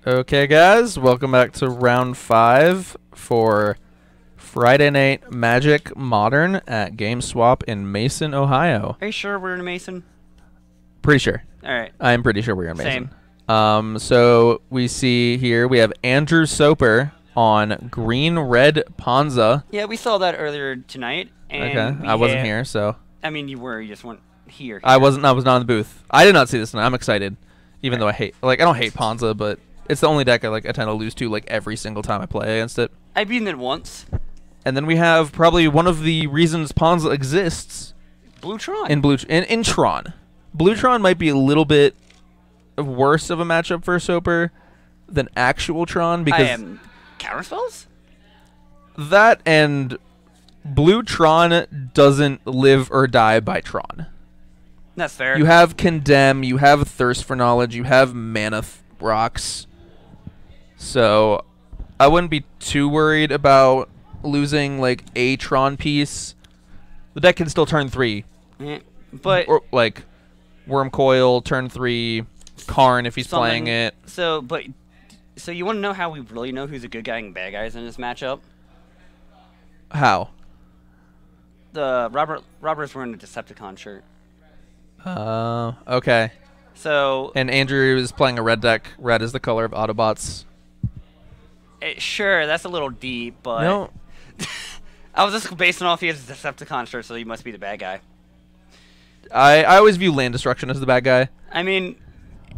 Okay, guys, welcome back to round 5 for Friday Night Magic Modern at GameSwap in Mason, Ohio. Are you sure we're in Mason? Pretty sure. All right. I'm pretty sure we're in Mason. So we see here we have Andrew Soper on green-red Ponza. Yeah, we saw that earlier tonight. And Okay, I wasn't here, so. I mean, you were. You just weren't here. I was not in the booth. I did not see this tonight. I'm excited, even though I don't hate Ponza, but it's the only deck I tend to lose to every single time I play against it. I've beaten it once. And then we have probably one of the reasons Ponza exists. Blue Tron. In Tron. Blue Tron might be a little bit worse of a matchup for Soper than actual Tron because counterspells? That and Blue Tron doesn't live or die by Tron. That's fair. You have Condemn, you have Thirst for Knowledge, you have Mana Rocks. So I wouldn't be too worried about losing a Tron piece. The deck can still turn 3. But or Worm Coil, turn 3, Karn if he's playing it. So you want to know how we really know who's a good guy and bad guys in this matchup? How? The Robert's wearing a Decepticon shirt. Okay. So and Andrew is playing a red deck. Red is the color of Autobots. Sure, that's a little deep, but no. I was just basing off he has a Decepticon shirt, so he must be the bad guy. I always view Land Destruction as the bad guy. I mean,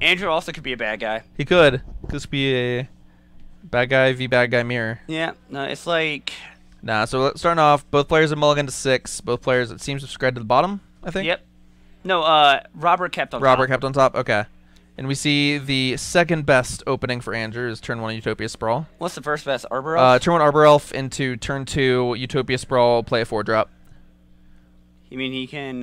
Andrew also could be a bad guy. He could. Could be a bad guy v bad guy mirror. Yeah, no, it's like... Nah, so let's start off. Both players have mulligan to 6. Both players, it seems, have spread to the bottom, I think. Yep. No, Robert kept on top. Robert kept on top? Okay. And we see the second best opening for Andrew is turn 1 Utopia Sprawl. What's the first best? Arbor Elf? Turn 1 Arbor Elf into turn 2 Utopia Sprawl, play a 4-drop. You mean he can...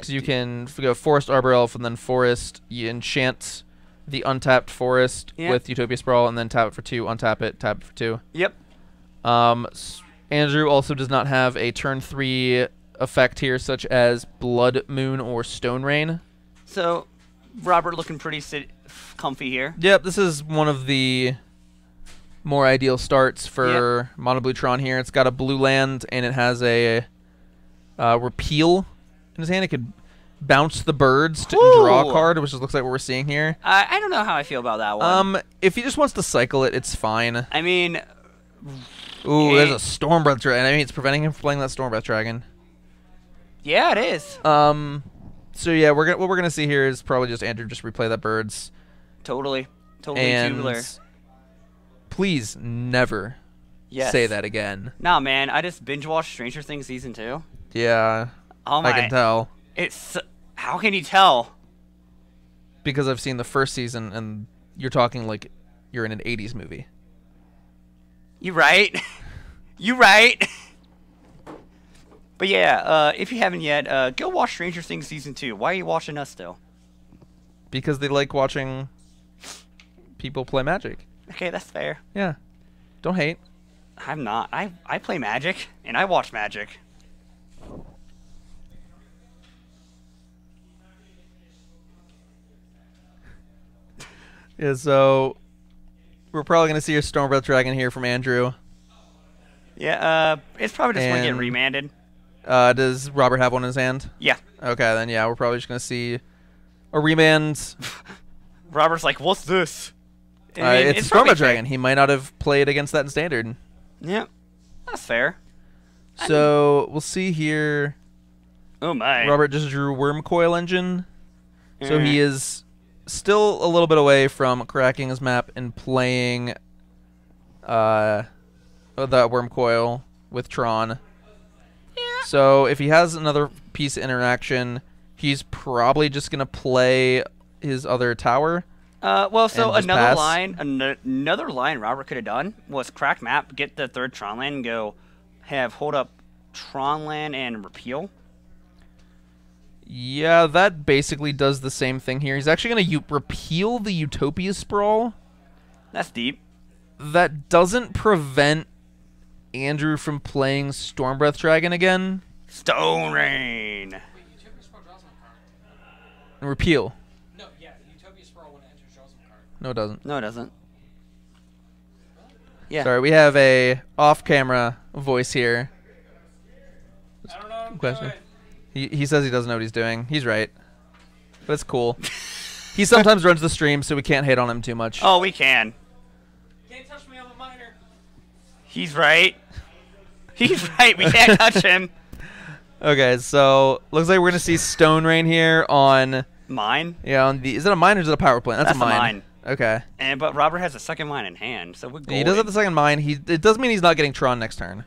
So you can go Forest Arbor Elf and then Forest, you enchant the untapped Forest with Utopia Sprawl and then tap it for 2, untap it, tap it for 2. Yep. Andrew also does not have a turn 3 effect here such as Blood Moon or Stone Rain. So, Robert looking pretty comfy here. Yep, this is one of the more ideal starts for Mono Blue Tron here. It's got a blue land and it has a repeal in his hand. It could bounce the birds to draw a card, which looks like what we're seeing here. I don't know how I feel about that one. If he just wants to cycle it, it's fine. I mean... Ooh, there's a Stormbreath Dragon. I mean, it's preventing him from playing that Stormbreath Dragon. Yeah, it is. So yeah, what we're gonna see here is probably just Andrew just replay that birds. Totally and tubular. Please never say that again. Nah, man, I just binge watched Stranger Things season 2. Yeah, I can tell. How can you tell? Because I've seen the first season, and you're talking like you're in an '80s movie. You right. You right. But yeah, if you haven't yet, go watch Stranger Things season 2. Why are you watching us still? Because they like watching people play Magic. Okay, that's fair. Yeah. Don't hate. I'm not. I play Magic, and I watch Magic. Yeah, so we're probably going to see a Stormbreath Dragon here from Andrew. Yeah, it's probably just going to get remanded. Does Robert have one in his hand? Yeah. Okay, then yeah, we're probably just going to see a remand. Robert's like, what's this? It's a Stormbreath Dragon. He might not have played against that in Standard. Yeah, that's fair. So we'll see here. Oh my. Robert just drew Worm Coil Engine. So he is still a little bit away from cracking his map and playing the Worm Coil with Tron. Yeah. So if he has another piece of interaction, he's probably just going to play his other tower. Well, so another line Robert could have done was crack map, get the third Tron land, and go hold up Tron land and repeal. Yeah, that basically does the same thing here. He's actually going to repeal the Utopia Sprawl. That's deep. That doesn't prevent Andrew from playing Stormbreath Dragon again. Stone Rain. Wait, Utopia Sprawl draws a card. And repeal. No, yeah, Utopia Sprawl when it enters draws a card. No, it doesn't. No, it doesn't. Yeah. Sorry, we have a off-camera voice here. I don't know what I'm Question. doing. He says he doesn't know what he's doing. He's right. But it's cool. He sometimes runs the stream, so we can't hate on him too much. Oh, we can. Can't touch me, I'm a minor. He's right. He's right. We can't touch him. Okay, so looks like we're gonna see Stone Rain here on Mine. yeah on the is it a mine or is it a power plant? That's a mine. mine. Okay. But Robert has a second mine in hand, so we're golden. He does have the second mine. It does mean he's not getting Tron next turn,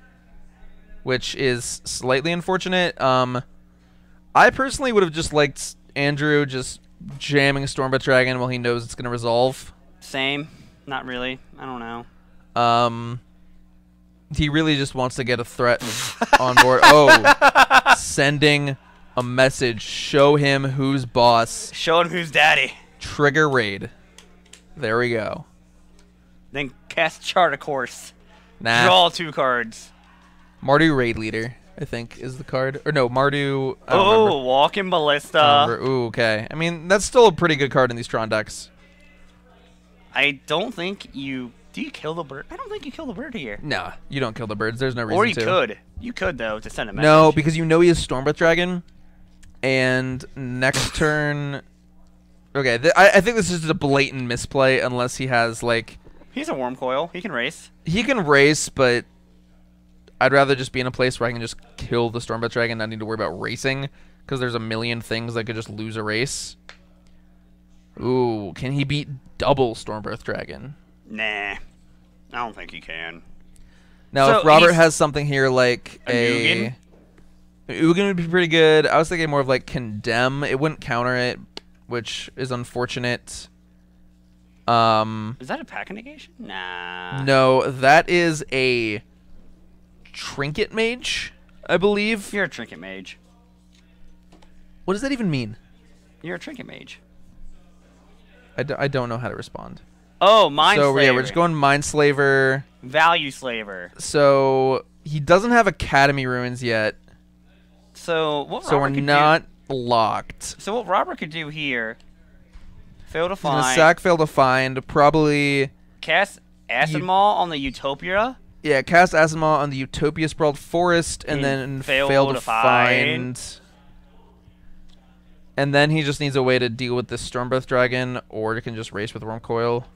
which is slightly unfortunate. I personally would have just liked Andrew just jamming Stormbreath Dragon while he knows it's gonna resolve. Same. Not really. I don't know. He really just wants to get a threat on board. Oh, sending a message. Show him who's boss. Show him who's daddy. Trigger raid. There we go. Then cast Chart a Course. Nah. Draw 2 cards. Mardu raid leader, I think, is the card. Or no, Mardu. I don't remember. Walking I Ballista. don't remember. Ooh, okay. I mean, that's still a pretty good card in these Tron decks. I don't think you... Do you kill the bird? I don't think you kill the bird here. Nah, you don't kill the birds. There's no reason to. Or you could. You could, though, to send a message. No, because you know he has Stormbreath Dragon. And next turn... Okay, I think this is just a blatant misplay unless he has, like... He's a Worm Coil. He can race. He can race, but I'd rather just be in a place where I can just kill the Stormbreath Dragon, not need to worry about racing, because there's a million things that could just lose a race. Ooh, can he beat double Stormbreath Dragon? Nah. I don't think he can. Now, So if Robert he's- has something here like a Ugin would be pretty good. I was thinking more of like Condemn. It wouldn't counter it, which is unfortunate. Is that a pack negation? Nah. No, that is a Trinket Mage, I believe. You're a Trinket Mage. What does that even mean? You're a Trinket Mage. I don't know how to respond. Oh, Mind So Slaver. yeah, we're just going Mindslaver. Value Slaver. So he doesn't have Academy Ruins yet, So what? so we're Robert could not locked. Do, so what Robert could do here? Fail to He's gonna find. sack, fail to find. Probably Cast Acid Maw on the Utopia. yeah. Cast Acid Maw on the Utopia Sprawled Forest, and then fail to find. And then he just needs a way to deal with this Stormbreath Dragon, or he can just race with Worm Coil.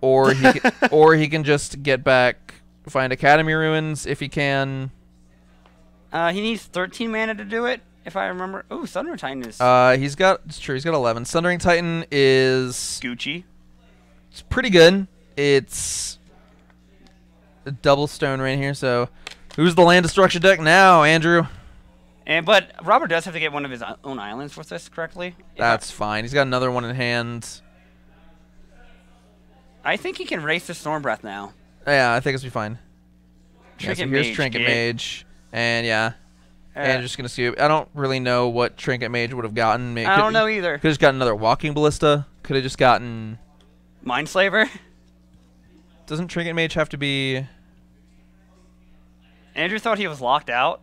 Or he can, or he can just get back, find Academy Ruins if he can. He needs 13 mana to do it, if I remember. Ooh, Thunder Titan is He's got it's true. He's got 11. Sundering Titan is Gucci. it's pretty good. It's a double Stone Rain here. So, who's the land destruction deck now, Andrew? But Robert does have to get one of his own islands with this correctly. That's fine. He's got another one in hand. I think he can race the Stormbreath now. Yeah, I think it's be fine. Yeah, so Trinket here's Mage, Trinket get. Mage, and yeah, and just gonna scoop. I don't really know what Trinket Mage would have gotten. I don't know either. Could have just gotten another Walking Ballista. Could have just gotten. Mind Slaver. Doesn't Trinket Mage have to be? Andrew thought he was locked out.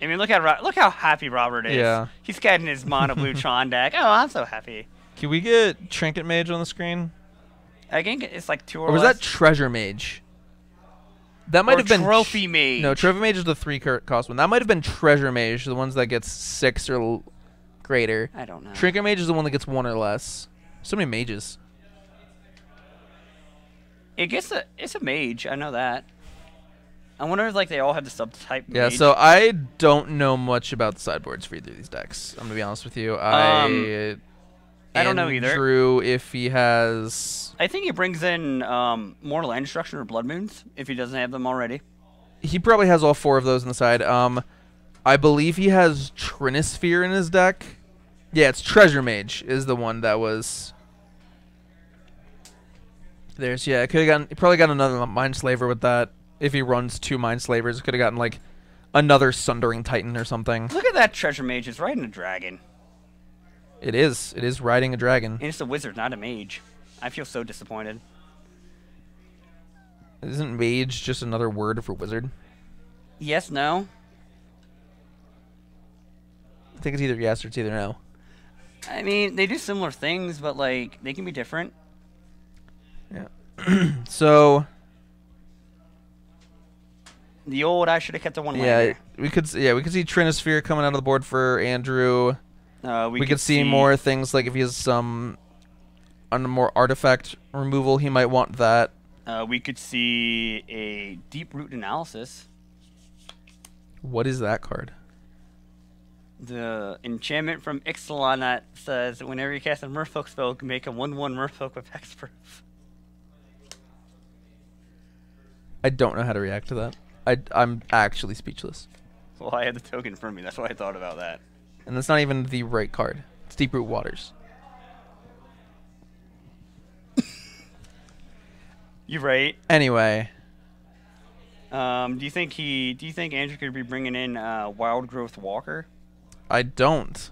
I mean, look how happy Robert is. Yeah. He's getting his mono blue Tron deck. Oh, I'm so happy. Can we get Trinket Mage on the screen? I think it's like 2 or Or was less. that Treasure Mage? That might have been Trophy Mage. No, Trophy Mage is the 3 cost one. That might have been Treasure Mage, the ones that gets 6 or greater. I don't know. Trinket Mage is the one that gets 1 or less. So many mages. It's a mage. I know that. I wonder if like they all have the subtype. Yeah, mage. so I don't know much about the sideboards for either of these decks. I'm gonna be honest with you. I don't know either. Andrew, if he has, I think he brings in Mortal Land Destruction or Blood Moons if he doesn't have them already. he probably has all 4 of those on the side. I believe he has Trinisphere in his deck. Yeah, it's Treasure Mage is the one that was. There's yeah, could have gotten. He probably got another Mind Slaver with that. If he runs 2 Mind Slavers, could have gotten like another Sundering Titan or something. Look at that Treasure Mage. It's riding a dragon. It is. It is riding a dragon. And it's a wizard, not a mage. I feel so disappointed. Isn't mage just another word for wizard? Yes, no. I think it's either yes or it's either no. I mean, they do similar things, but like they can be different. Yeah. So the old I should have kept the one yeah, lander. we could see Trinosphere coming out of the board for Andrew. We could see more things like if he has some on more artifact removal, he might want that. We could see a Deep Root Analysis. What is that card? The enchantment from Ixalan that says whenever you cast a Merfolk spell, you can make a 1/1 Merfolk with hexproof. I don't know how to react to that. I'm actually speechless. Well, I had the token in front of me. That's why I thought about that. And that's not even the right card. It's Deep Root Waters. You're right. Anyway. Do you think Andrew could be bringing in Wild Growth Walker? I don't.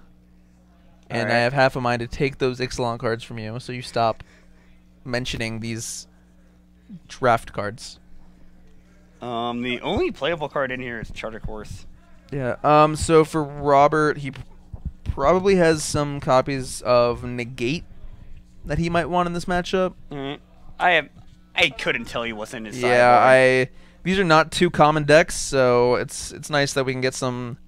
And right. I have half a mind to take those Ixalan cards from you, so you stop mentioning these draft cards. The only playable card in here is Charter Course. Yeah. So for Robert, he probably has some copies of Negate that he might want in this matchup. I couldn't tell you what's in his sideboard. Yeah, these are not too common decks, so it's nice that we can get some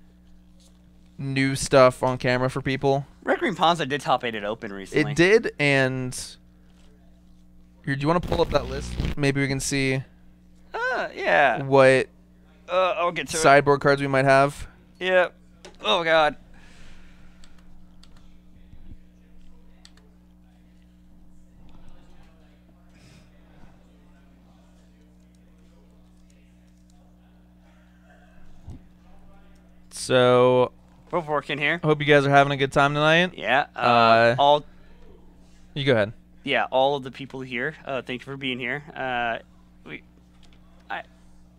new stuff on camera for people. Red Green Ponza did top 8 it open recently. It did, and here, do you want to pull up that list? Maybe we can see yeah. What I'll get to sideboard cards we might have. Yeah. Oh god. So we're working here. I hope you guys are having a good time tonight. Yeah. You go ahead. Yeah, all of the people here. Thank you for being here.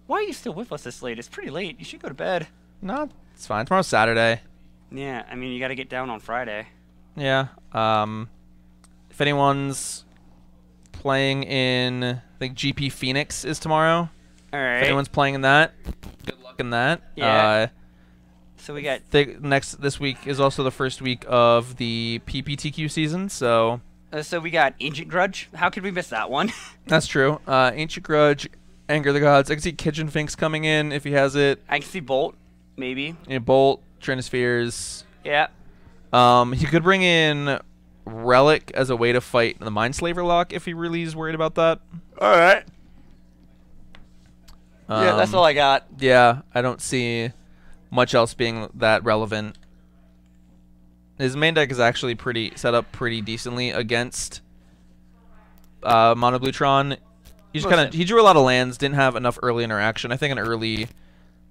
Why are you still with us this late? It's pretty late. You should go to bed. No, it's fine. Tomorrow's Saturday. Yeah, I mean you got to get down on Friday. Yeah. If anyone's playing in, I think GP Phoenix is tomorrow. All right. If anyone's playing in that, good luck in that. Yeah. So we got this week is also the first week of the PPTQ season, so we got Ancient Grudge. How could we miss that one? that's true. Ancient Grudge, Anger of the Gods. I can see Kitchen Finks coming in if he has it. I can see Bolt, maybe. Yeah, Bolt, Trinospheres. Yeah. He could bring in Relic as a way to fight the Mindslaver lock if he really is worried about that. All right. Yeah, that's all I got. Yeah, I don't see much else being that relevant. His main deck is actually set up pretty decently against Mono Blue Tron. He drew a lot of lands, didn't have enough early interaction. I think an early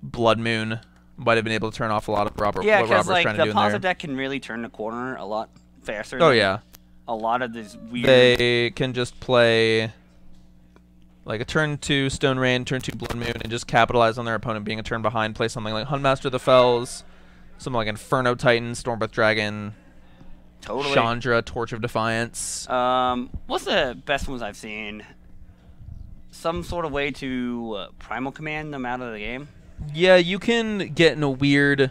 Blood Moon might have been able to turn off a lot of what Robert's trying to do in there. Yeah, because the Ponza deck can really turn the corner a lot faster. Oh yeah. A lot of these weird. They can just play like a turn 2 Stone Rain, turn 2 Blood Moon, and just capitalize on their opponent being a turn behind. Play something like Huntmaster of the Fells, something like Inferno Titan, Stormbreath Dragon, Chandra, Torch of Defiance. What's the best ones I've seen? Some sort of way to Primal Command them out of the game? Yeah, you can get in a weird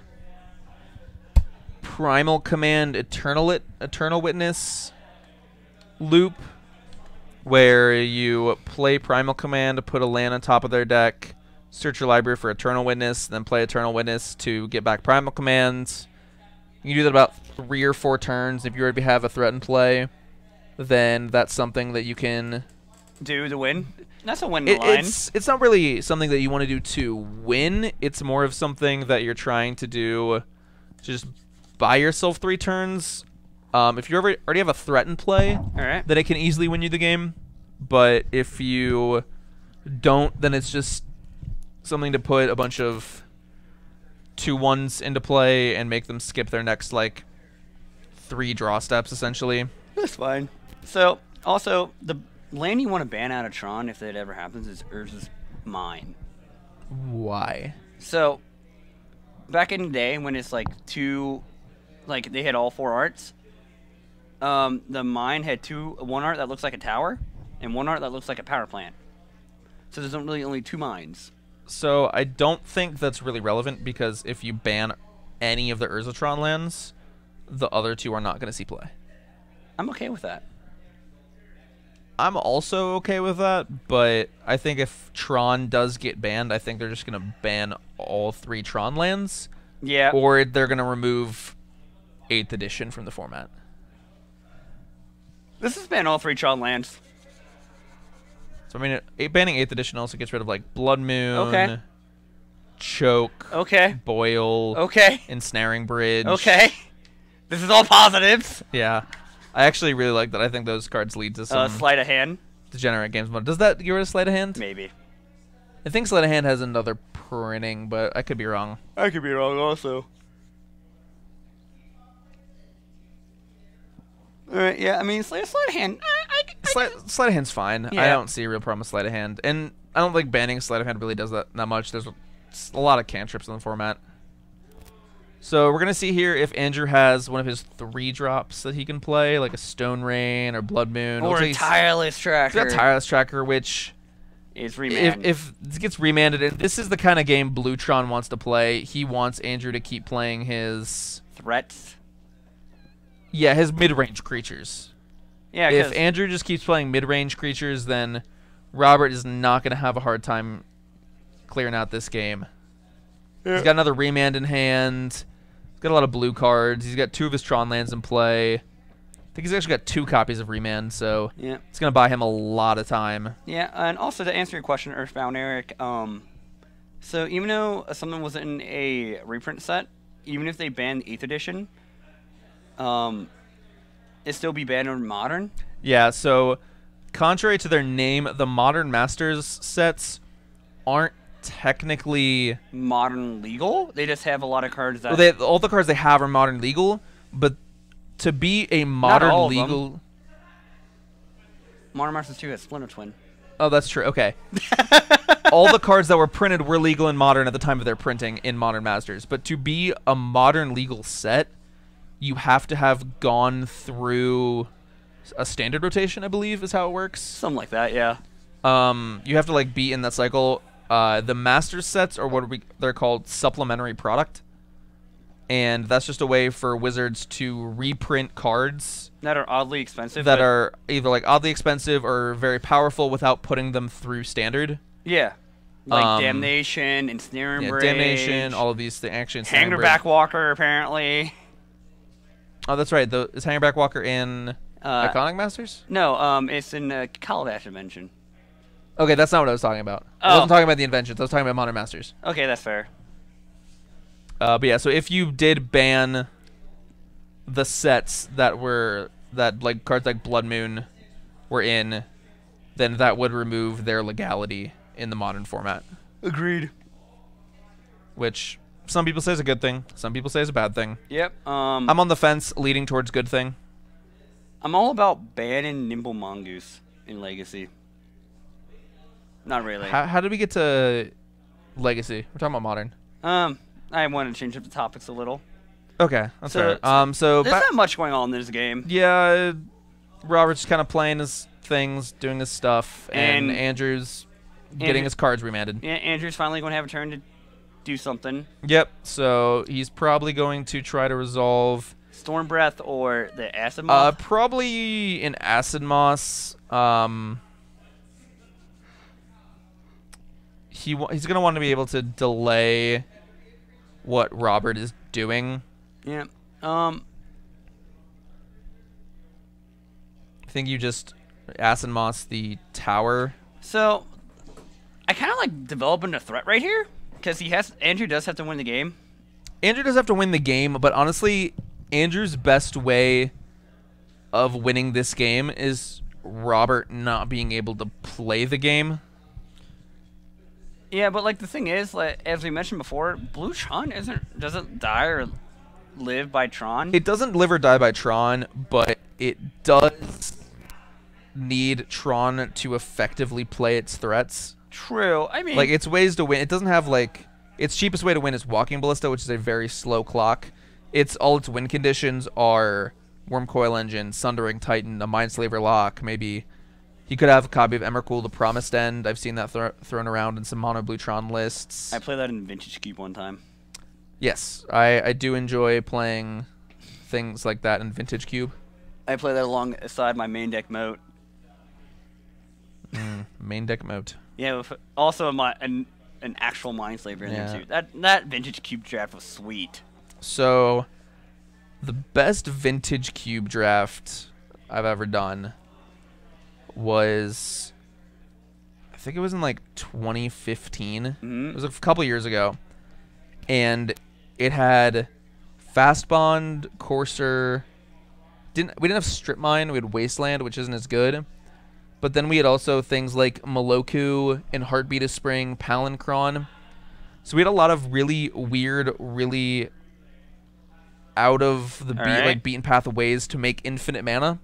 Primal Command Eternal Witness loop, where you play Primal Command, put a land on top of their deck, search your library for Eternal Witness, then play Eternal Witness to get back Primal Commands. You can do that about 3 or 4 turns. If you already have a threat in play, then that's something that you can do to win. That's a win line. It's not really something that you want to do to win. It's more of something that you're trying to do to just buy yourself 3 turns. If you already have a threat in play, then it can easily win you the game. But if you don't, then it's just something to put a bunch of 2/1s into play and make them skip their next, like, 3 draw steps, essentially. That's fine. So, also, the land you want to ban out of Tron, if that ever happens, is Urza's Mine. Why? So, back in the day when it's, like, they had all 4 arts, the Mine had 1 art that looks like a tower, and 1 art that looks like a power plant. So there's really only 2 mines. So I don't think that's really relevant, because if you ban any of the Urzatron lands, the other 2 are not going to see play. I'm okay with that. I'm also okay with that, but I think if Tron does get banned, I think they're just going to ban all 3 Tron lands. Yeah. Or they're going to remove 8th edition from the format. This has banned all 3 Tron lands. So, I mean, banning 8th edition also gets rid of, like, Blood Moon, okay. Choke, okay. Boil, okay. Ensnaring Bridge. Okay. This is all positives. Yeah. I actually really like that. I think those cards lead to some sleight of hand. degenerate games mode. Does that get rid of sleight of hand? Maybe. I think sleight of hand has another printing, but I could be wrong. I could be wrong also. Alright, yeah, I mean, sleight of hand. Sleight of hand's fine. Yeah. I don't see a real problem with sleight of hand. And I don't think banning sleight of hand really does that much. There's a lot of cantrips in the format. So we're going to see here if Andrew has one of his 3 drops that he can play, like a Stone Rain or Blood Moon. Or a Tireless Tracker. He's got Tireless Tracker, which is remanded. If it gets remanded, and this is the kind of game Bluetron wants to play. He wants Andrew to keep playing his... Threats? Yeah, his mid-range creatures. Yeah, if Andrew just keeps playing mid-range creatures, then Robert is not going to have a hard time clearing out this game. Yeah. He's got another remand in hand. He's got a lot of blue cards. He's got 2 of his Tron lands in play. I think he's actually got 2 copies of remand, so yeah, it's going to buy him a lot of time. Yeah, and also to answer your question, Earthbound Eric, so even though something was in a reprint set, even if they banned 8th edition, it still be banned on Modern? Yeah, so contrary to their name, the Modern Masters sets aren't technically Modern legal. They just have a lot of cards that... Well, all the cards they have are Modern legal, but to be a Modern legal... Modern Masters 2 has Splinter Twin. Oh, that's true. Okay. All the cards that were printed were legal in Modern at the time of their printing in Modern Masters. But to be a Modern legal set, you have to have gone through a standard rotation, I believe, is how it works. Something like that, yeah. You have to like be in that cycle. The Masters sets are they're called supplementary product, and that's just a way for Wizards to reprint cards that are oddly expensive. That are either like oddly expensive or very powerful without putting them through standard. Yeah. Like Damnation, Ensnaring Bridge. Damnation, all of these things. Actually, Hangerback Walker, apparently. Oh, that's right. Is Hangerback Walker in Iconic Masters? No, it's in Calabash Invention. Okay, that's not what I was talking about. I wasn't talking about the inventions. I was talking about Modern Masters. Okay, that's fair. But yeah, so if you did ban the sets that like cards like Blood Moon were in, then that would remove their legality in the Modern format. Agreed. Which some people say is a good thing. Some people say is a bad thing. Yep. I'm on the fence, leading towards good thing. I'm all about banning Nimble Mongoose in Legacy. Not really. How did we get to Legacy? We're talking about Modern. I want to change up the topics a little. Okay, that's fair. So there's not much going on in this game. Yeah, Robert's kind of playing his things, doing his stuff, and Andrew's getting his cards remanded. Yeah, Andrew's finally going to have a turn to do something. Yep. So he's probably going to try to resolve Storm Breath or the Acid Moss. Probably an Acid Moss. He's gonna want to be able to delay what Robert is doing. Yeah. I think you just Acid Moss the tower. So I kind of like developing a threat right here because Andrew does have to win the game. Andrew does have to win the game, but honestly, Andrew's best way of winning this game is Robert not being able to play the game. Yeah, but like the thing is, like as we mentioned before, Blue Tron doesn't die or live by Tron. It doesn't live or die by Tron, but it does need Tron to effectively play its threats. True. I mean, like its ways to win. It doesn't have like its cheapest way to win is Walking Ballista, which is a very slow clock. All its win conditions are Worm Coil Engine, Sundering Titan, a Mindslaver Lock, maybe. He could have a copy of Emrakul, the Promised End. I've seen that thrown around in some Mono Blue Tron lists. I played that in Vintage Cube one time. Yes, I do enjoy playing things like that in Vintage Cube. I play that alongside my main deck moat. Main deck emote. Yeah, with also an actual Mindslaver in there too. That vintage cube draft was sweet. So, the best vintage cube draft I've ever done was, I think it was in like 2015. It was a couple years ago, and it had Fast Bond, Courser. We didn't have Strip Mine. We had Wasteland, which isn't as good. But then we had also things like Moloku and Heartbeat of Spring, Palancron. So we had a lot of really weird, really out of the beaten path of ways to make infinite mana.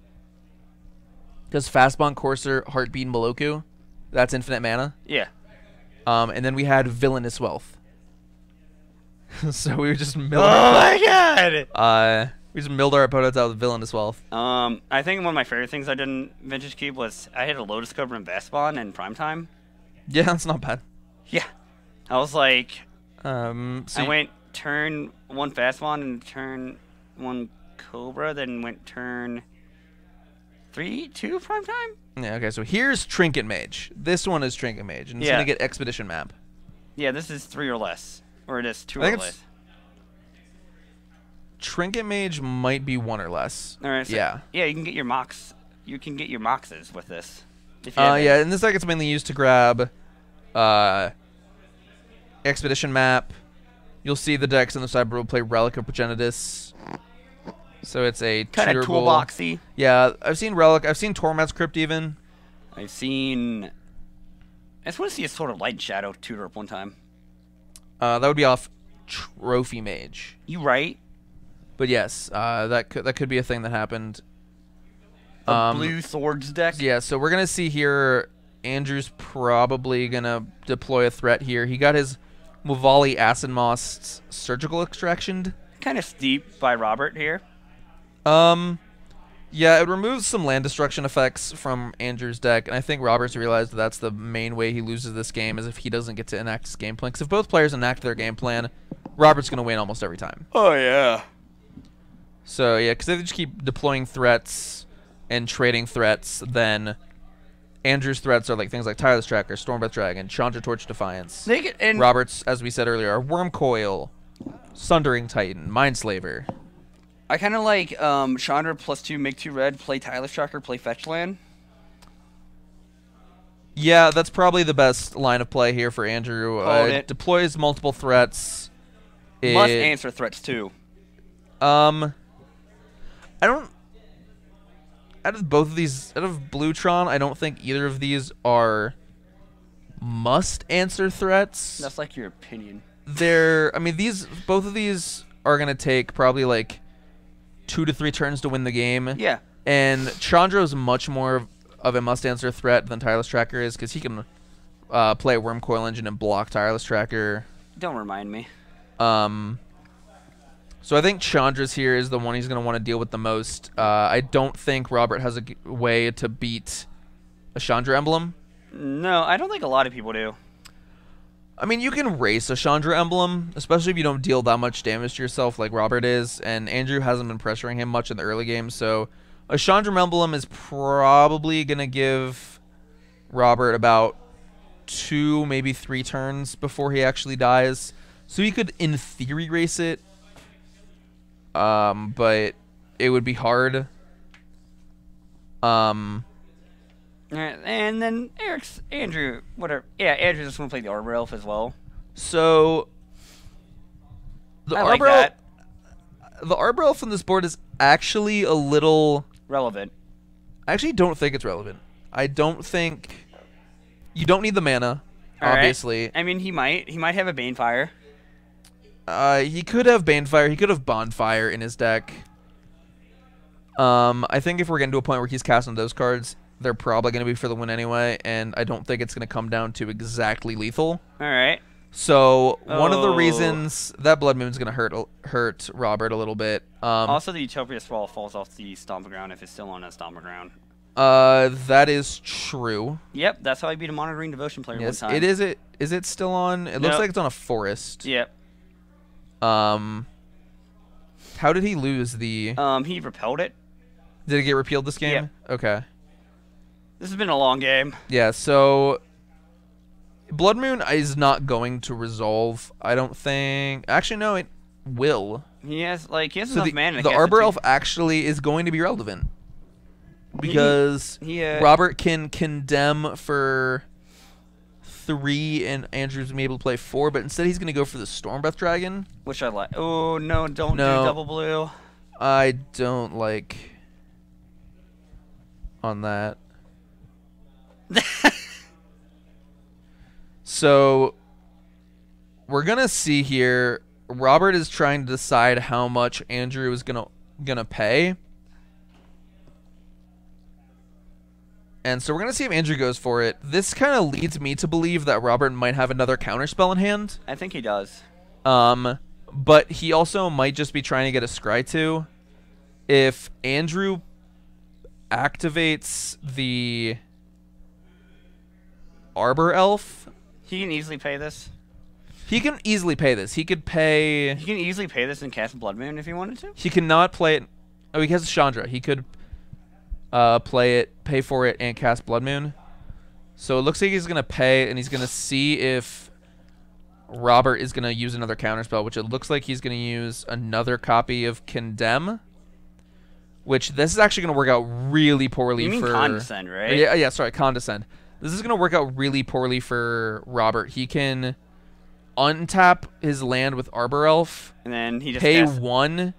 Because Fastbond, Courser, Heartbeat, and Moloku, that's infinite mana. Yeah. And then we had Villainous Wealth. So we were just milling. Oh my god! We just milled our opponents out with Villainous Wealth. I think one of my favorite things I did in Vintage Cube was I had a Lotus Cobra and Vastbond in Primetime. Yeah, that's not bad. Yeah. I was like... So I went turn 1 Vastbond and turn 1 Cobra, then went turn 3, 2 Primetime? Yeah, okay, so here's Trinket Mage. This one is Trinket Mage, and it's going to get Expedition Map. Yeah, this is 3 or less. Or it is 2 or less. Trinket Mage might be 1 or less. All right. So yeah, you can get your mocks. You can get your moxes with this. Yeah, and this deck is mainly used to grab Expedition Map. You'll see the decks on the sideboard will play Relic of Progenitus. So it's a kind of toolboxy. Yeah, I've seen Relic. I've seen Tormod's Crypt even. I've seen... I just want to see a sort of Light Shadow tutor up one time. That would be off Trophy Mage. You right? But yes, that could be a thing that happened. A blue swords deck. Yeah, so we're gonna see here. Andrew's probably gonna deploy a threat here. He got his Muvali Acid Moss Surgical Extraction. Kind of steep by Robert here. Yeah, it removes some land destruction effects from Andrew's deck, and I think Robert's realized that that's the main way he loses this game, is if he doesn't get to enact his game plan. Because if both players enact their game plan, Robert's gonna win almost every time. Oh yeah. So yeah, because if they just keep deploying threats and trading threats, then Andrew's threats are like things like Tireless Tracker, Stormbreath Dragon, Chandra Torch Defiance. And Robert's, as we said earlier, are Worm Coil, Sundering Titan, Mindslaver. I kind of like Chandra +2, make 2 red, play Tireless Tracker, play Fetch Land. Yeah, that's probably the best line of play here for Andrew. It deploys multiple threats. Must answer threats too. I don't... Out of both of these, out of Bluetron, I don't think either of these are must-answer threats. That's like your opinion. I mean, both of these are going to take probably like 2 to 3 turns to win the game. Yeah. And Chandra is much more of a must-answer threat than Tireless Tracker is, because he can play Worm Coil Engine and block Tireless Tracker. Don't remind me. So I think Chandra's here is the one he's going to want to deal with the most. I don't think Robert has a way to beat a Chandra Emblem. No, I don't think a lot of people do. I mean, you can race a Chandra Emblem, especially if you don't deal that much damage to yourself like Robert is, and Andrew hasn't been pressuring him much in the early game, so a Chandra Emblem is probably going to give Robert about 2, maybe 3 turns before he actually dies. So he could, in theory, race it. But it would be hard. And then Andrew, whatever. Yeah, Andrew just want to play the Arbor Elf as well. So the Arbor Elf on this board is actually a little relevant. I actually don't think it's relevant. I don't think you don't need the mana, obviously. Right. I mean, he might have a Banefire. He could have Banefire. He could have Bonfire in his deck. I think if we're getting to a point where he's casting those cards, they're probably going to be for the win anyway, and I don't think it's going to come down to exactly lethal. All right. So one of the reasons that Blood Moon's going to hurt Robert a little bit. Also, the Utopia Sprawl falls off the Stomping Ground if it's still on a Stomping Ground. That is true. Yep, that's how I beat a Monitoring Devotion player one time. Is it still on? It looks like it's on a forest. Yep. How did he lose the... He repelled it. Did it get repealed this game? Yep. Okay. This has been a long game. Yeah, so Blood Moon is not going to resolve, I don't think. Actually, no, it will. He has So enough mana. the Arbor Elf actually is going to be relevant. Because Robert can condemn for 3 and Andrew's going to be able to play 4, but instead he's going to go for the Stormbreath Dragon. Which I like. Oh, no, don't do double blue. I don't like on that. So we're going to see here. Robert is trying to decide how much Andrew is gonna pay. And so we're going to see if Andrew goes for it. This kind of leads me to believe that Robert might have another counterspell in hand. I think he does. But he also might just be trying to get a Scry 2. If Andrew activates the Arbor Elf... He can easily pay this. He can easily pay this. He could pay... He can easily pay this and cast Blood Moon if he wanted to. He cannot play it... Oh, he has Chandra. He could... play it, pay for it, and cast Blood Moon. So it looks like he's going to pay, and he's going to see if Robert is going to use another counterspell, which it looks like he's going to use another copy of Condemn, which this is actually going to work out really poorly for... You mean Condescend, right? Yeah, sorry, Condescend. This is going to work out really poorly for Robert. He can untap his land with Arbor Elf, and then he just pay 1,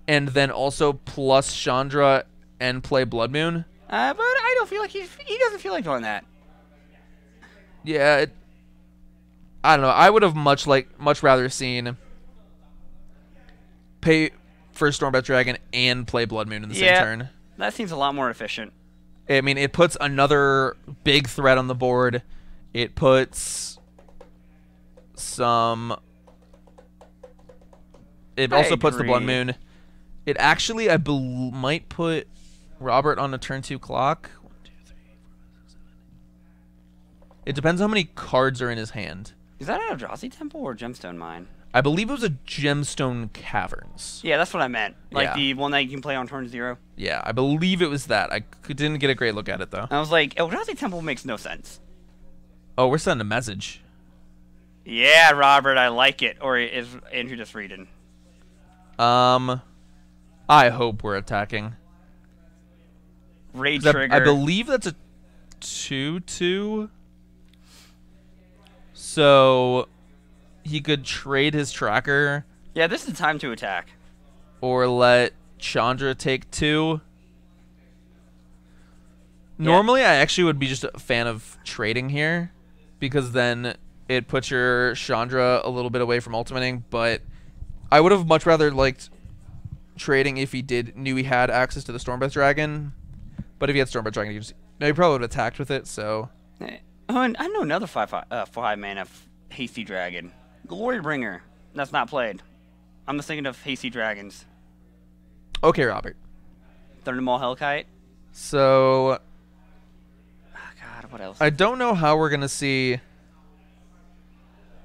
and then also plus Chandra and play Blood Moon. But I don't feel like he doesn't feel like doing that. Yeah, I don't know. I would have much rather seen pay for Stormbreath Dragon and play Blood Moon in the same turn. That seems a lot more efficient. I mean, it puts another big threat on the board. It puts some... It also puts the Blood Moon. It actually, might put Robert on a turn 2 clock. 1, 2, 3, 4, 5, 6, 7. It depends how many cards are in his hand. Is that an Eldrazi Temple or Gemstone Mine? I believe it was a Gemstone Caverns. Yeah, that's what I meant. Like the one that you can play on turn 0. Yeah, I believe it was that. I didn't get a great look at it, though. I was like, Eldrazi Temple makes no sense. Oh, we're sending a message. Yeah, Robert, I like it. Or is Andrew just reading? I hope we're attacking. Raid Trigger. I believe that's a 2/2. So he could trade his tracker. Yeah, this is the time to attack. Or let Chandra take 2. Normally, I actually would be just a fan of trading here, because then it puts your Chandra a little bit away from ultimating, but I would have much rather liked trading if he knew he had access to the Stormbreath Dragon. But if he had Stormbreath Dragon, he probably would have attacked with it, so... Oh, and I know another 5 mana Hasty Dragon. Glorybringer. That's not played. I'm just thinking of Hasty Dragons. Okay, Robert. Thundermaw Hellkite. So... Oh, God, what else? I don't know how we're going to see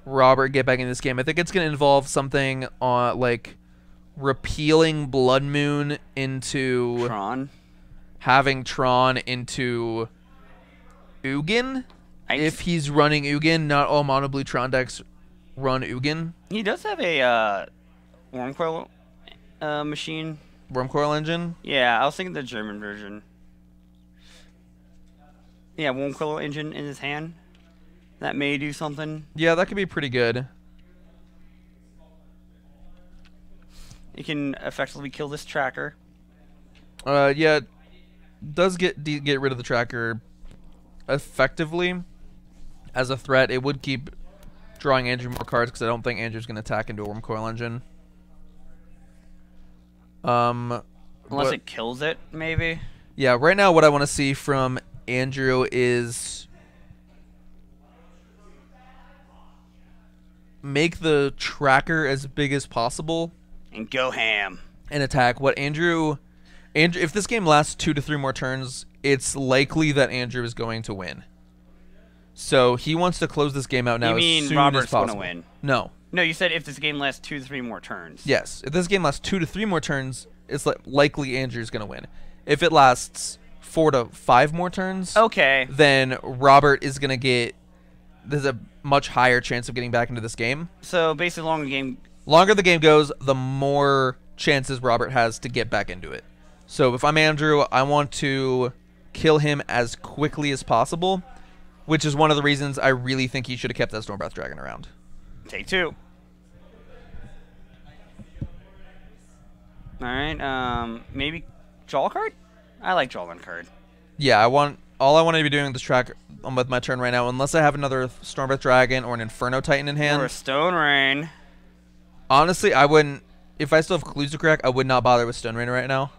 Robert get back in this game. I think it's going to involve something like repealing Blood Moon into... Tron. Having Tron into Ugin. If he's running Ugin, not all mono blue Tron decks run Ugin. He does have a Wormcoil machine. Wormcoil engine? Yeah, I was thinking the German version. Yeah, Wormcoil engine in his hand. That may do something. Yeah, that could be pretty good. You can effectively kill this tracker. Yeah, it does get rid of the tracker effectively as a threat. It would keep drawing Andrew more cards, because I don't think Andrew's going to attack into a Wormcoil engine. Unless it kills it, maybe. Yeah, right now what I want to see from Andrew is make the tracker as big as possible and go ham and attack. What Andrew, if this game lasts 2 to 3 more turns, it's likely that Andrew is going to win. So he wants to close this game out now. You mean as soon Robert's as possible. Gonna win? No. No, you said if this game lasts 2 to 3 more turns. Yes, if this game lasts 2 to 3 more turns, it's likely Andrew's going to win. If it lasts 4 to 5 more turns, Okay. then Robert is going to get... There's a much higher chance of getting back into this game. So basically, Longer the game goes, the more chances Robert has to get back into it. So if I'm Andrew, I want to kill him as quickly as possible, which is one of the reasons I really think he should have kept that Stormbreath Dragon around. Take 2. Alright, maybe draw a card? I like drawing a card. Yeah, all I want to be doing with this track with my turn right now, unless I have another Stormbreath Dragon or an Inferno Titan in hand. Or a Stone Rain. Honestly, I wouldn't... If I still have clues to crack, I would not bother with Stone Rain right now.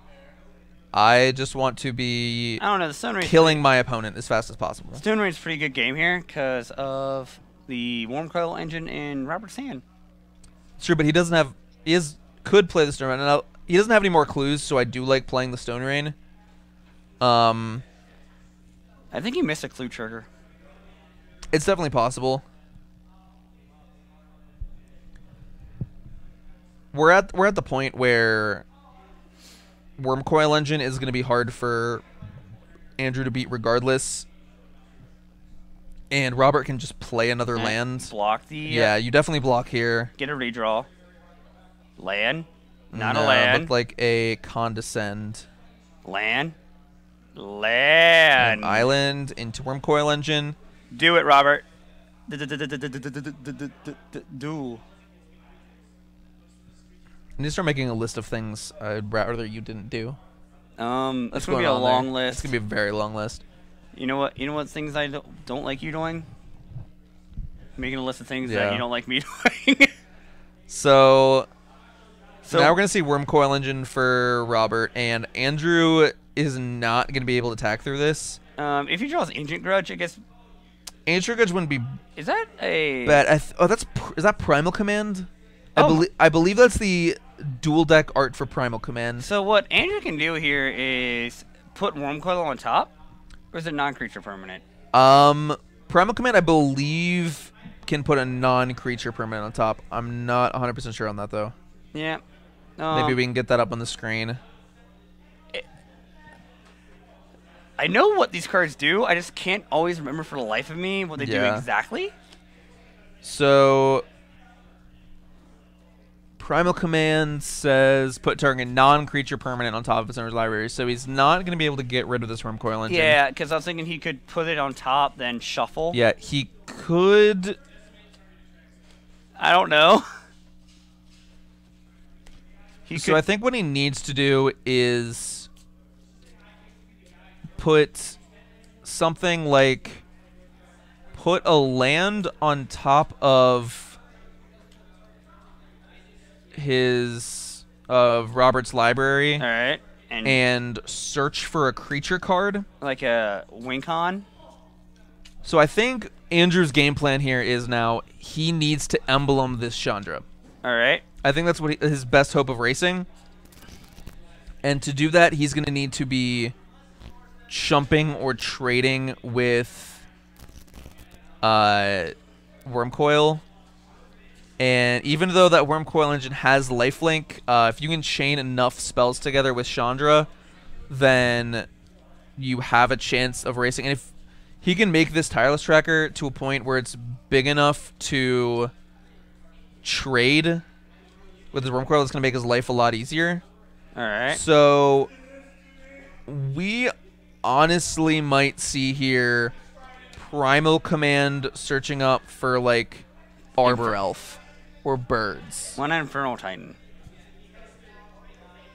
I just want to be I don't know, the Stone Rain killing my opponent as fast as possible. Stone Rain's a pretty good game here because of the Warm Coil engine in Robert's hand. It's true, but he doesn't have... could play the Stone Rain. And he doesn't have any more clues, so I do like playing the Stone Rain. I think he missed a clue trigger. It's definitely possible. We're at the point where Worm Coil Engine is going to be hard for Andrew to beat regardless. And Robert can just play another land. Block the... Yeah, you definitely block here. Get a redraw. Land. Not No, a land. looked like a Condescend. Land. Land. An island into Worm Coil Engine. Do it, Robert. Do. I need to start making a list of things I'd rather you didn't do. It's gonna be a long list. It's gonna be a very long list. You know what? You know what things I don't like you doing? Making a list of things that you don't like me doing. So now we're gonna see Worm Coil Engine for Robert, and Andrew is not gonna be able to attack through this. If he draws Ancient Grudge, I guess. Ancient Grudge wouldn't be. Is that a bad? Is that Primal Command? I believe that's the dual deck art for Primal Command. So what Andrew can do here is put Worm Coil on top, or is it non-creature permanent? Primal Command, I believe, can put a non-creature permanent on top. I'm not 100% sure on that though. Yeah. Maybe we can get that up on the screen. I know what these cards do. I just can't always remember for the life of me what they do exactly. So Primal Command says put target non-creature permanent on top of his owner's library, so he's not going to be able to get rid of this Worm Coil Engine. Yeah, because I was thinking he could put it on top, then shuffle. Yeah, he could. I don't know. I think what he needs to do is put something like put a land on top of Robert's library. All right. And search for a creature card. Like a Wincon? So I think Andrew's game plan here is now he needs to emblem this Chandra. All right. I think that's what his best hope of racing. And to do that, he's going to need to be chumping or trading with Worm Coil. And even though that Worm Coil Engine has lifelink, if you can chain enough spells together with Chandra, then you have a chance of racing. And if he can make this Tireless Tracker to a point where it's big enough to trade with his Worm Coil, it's going to make his life a lot easier. All right. So we honestly might see here Primal Command searching up for like Arbor Elf or birds. Why not Infernal Titan?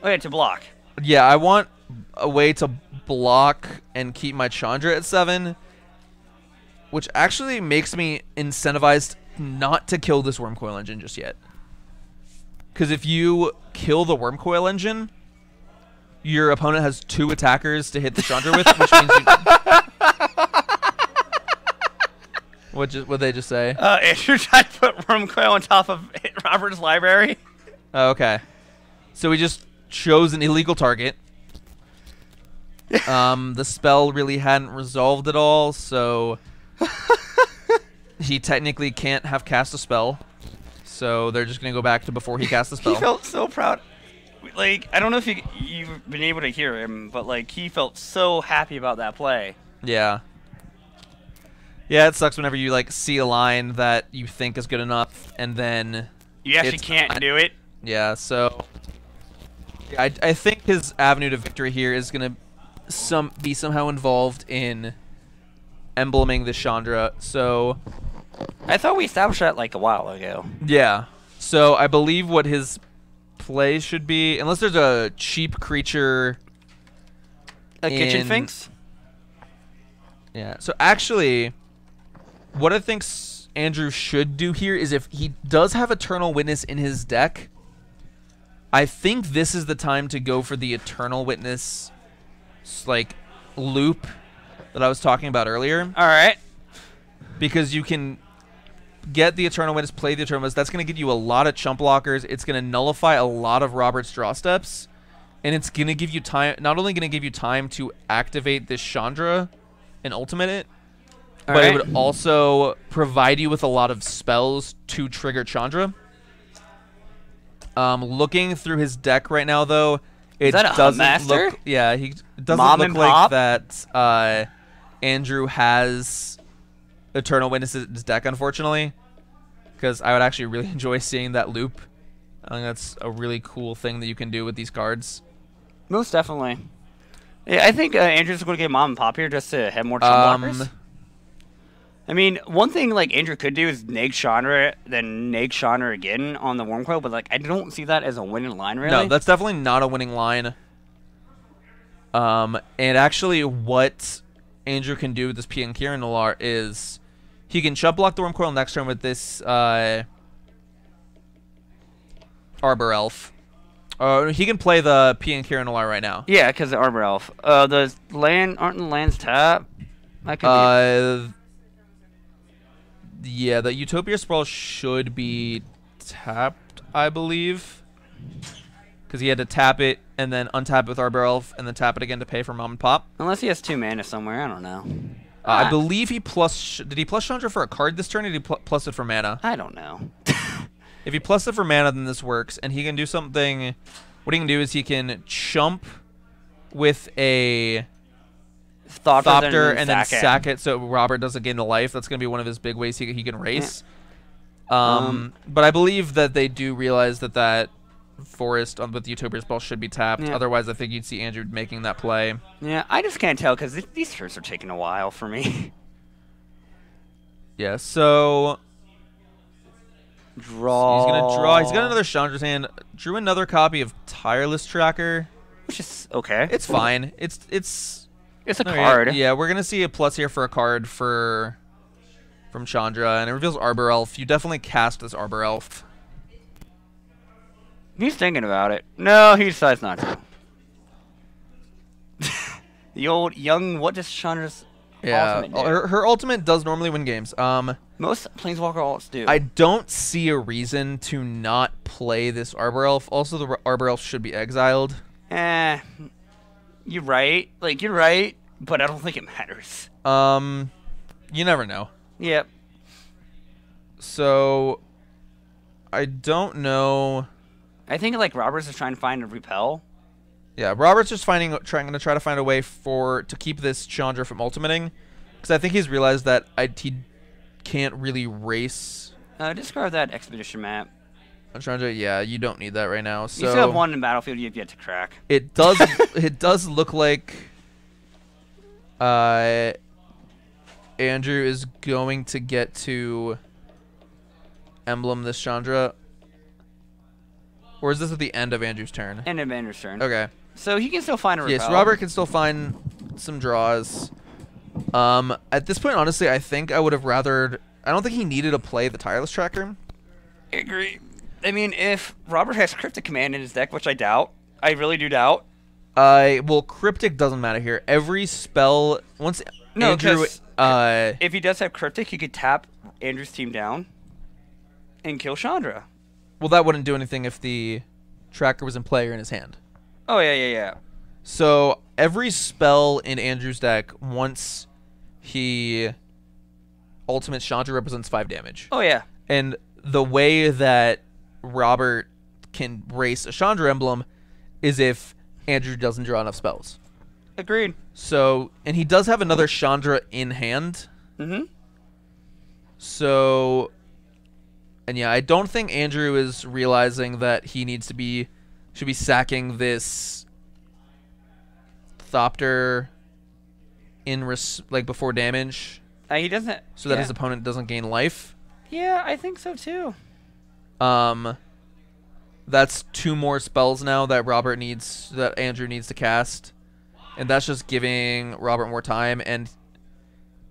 Oh yeah, to block. Yeah, I want a way to block and keep my Chandra at 7, which actually makes me incentivized not to kill this Worm Coil Engine just yet. Because if you kill the Worm Coil Engine, your opponent has 2 attackers to hit the Chandra with, which means you... What'd they just say? Andrew tried to put Worm Coil on top of Robert's library. Oh, okay. So we just chose an illegal target. The spell really hadn't resolved at all, so he technically can't have cast a spell. So they're just going to go back to before he cast the spell. He felt so proud. like, I don't know if you've been able to hear him, but like he felt so happy about that play. Yeah. Yeah, it sucks whenever you like see a line that you think is good enough, and then you actually can't do it. Yeah, so I think his avenue to victory here is gonna be somehow involved in embleming the Chandra. So I thought we established that like a while ago. Yeah. So I believe what his play should be, unless there's a cheap creature, a kitchen finks. Yeah. So actually, what I think Andrew should do here is, if he does have Eternal Witness in his deck, I think this is the time to go for the Eternal Witness like loop that I was talking about earlier. All right. Because you can get the Eternal Witness, play the Eternal Witness. That's going to give you a lot of chump blockers. It's going to nullify a lot of Robert's draw steps, and it's going to give you time. Not only going to give you time to activate this Chandra and ultimate it, but it would also provide you with a lot of spells to trigger Chandra. Looking through his deck right now, though, it doesn't look. Yeah, he doesn't look like that. Andrew has Eternal Witness in his deck, unfortunately, because I would actually really enjoy seeing that loop. I think that's a really cool thing that you can do with these cards. Most definitely. Yeah, I think Andrew's going to get mom and pop here just to have more chump blockers. I mean, one thing like Andrew could do is neg Chandra, then neg Chandra again on the Worm Coil, but like I don't see that as a winning line, really. No, that's definitely not a winning line. And actually, what Andrew can do with this P and Kieran Nolar is he can chump block the Worm Coil next turn with this Arbor Elf. He can play the P and Kieran Nolar right now. Yeah, because the Arbor Elf. The land aren't the lands tap. Yeah, the Utopia Sprawl should be tapped, I believe, because he had to tap it and then untap it with Arbor Elf and then tap it again to pay for Mom and Pop. Unless he has 2 mana somewhere, I don't know. I believe he did he plus Chandra for a card this turn, or did he plus it for mana? I don't know. If he plus it for mana, then this works, and he can do something. What he can do is he can chump with a Thopter and then sack it so Robert doesn't gain the life. That's going to be one of his big ways he can race. Yeah. But I believe that they do realize that forest with the Utopia Sprawl should be tapped. Yeah. Otherwise, I think you'd see Andrew making that play. Yeah, I just can't tell because these turns are taking a while for me. Yeah, so draw. He's going to draw. He's got another Chandra's hand. Drew another copy of Tireless Tracker. Which is okay. It's fine. It's a card. Yeah, we're gonna see a plus here for a card from Chandra, and it reveals Arbor Elf. You definitely cast this Arbor Elf. He's thinking about it. No, he decides not to. The old young. What does Chandra's ultimate do? Her ultimate does normally win games. Most Planeswalker ults do. I don't see a reason to not play this Arbor Elf. Also, the Arbor Elf should be exiled. You're right. Like, you're right, but I don't think it matters. You never know. Yep. So, I don't know. I think, like, Roberts is trying to find a repel. Yeah, Roberts is trying to try to find a way to keep this Chandra from ultimating. Because I think he's realized that he can't really race. Discard that expedition map. Chandra, yeah, you don't need that right now. So you still have 1 in battlefield you've yet to crack. It does. It does look like Andrew is going to get to emblem this Chandra. Or is this at the end of Andrew's turn? End of Andrew's turn. Okay. So he can still find a repel. Yes, Robert can still find some draws. At this point, honestly, I think I would have rather. I don't think he needed to play the Tireless Tracker. I agree. I mean, if Robert has Cryptic Command in his deck, which I doubt, I really do doubt. Well, Cryptic doesn't matter here. Every spell Andrew. If he does have Cryptic, he could tap Andrew's team down and kill Chandra. Well, that wouldn't do anything if the tracker was in play or in his hand. Oh yeah. So every spell in Andrew's deck, once he ultimate Chandra, represents 5 damage. Oh yeah. And the way that Robert can race a Chandra emblem is if Andrew doesn't draw enough spells. Agreed. So, and he does have another Chandra in hand. Mm-hmm. So, and yeah, I don't think Andrew is realizing that he should be sacking this Thopter before damage. He doesn't. So that his opponent doesn't gain life. Yeah, I think so too. That's 2 more spells now that Andrew needs to cast. And that's just giving Robert more time, and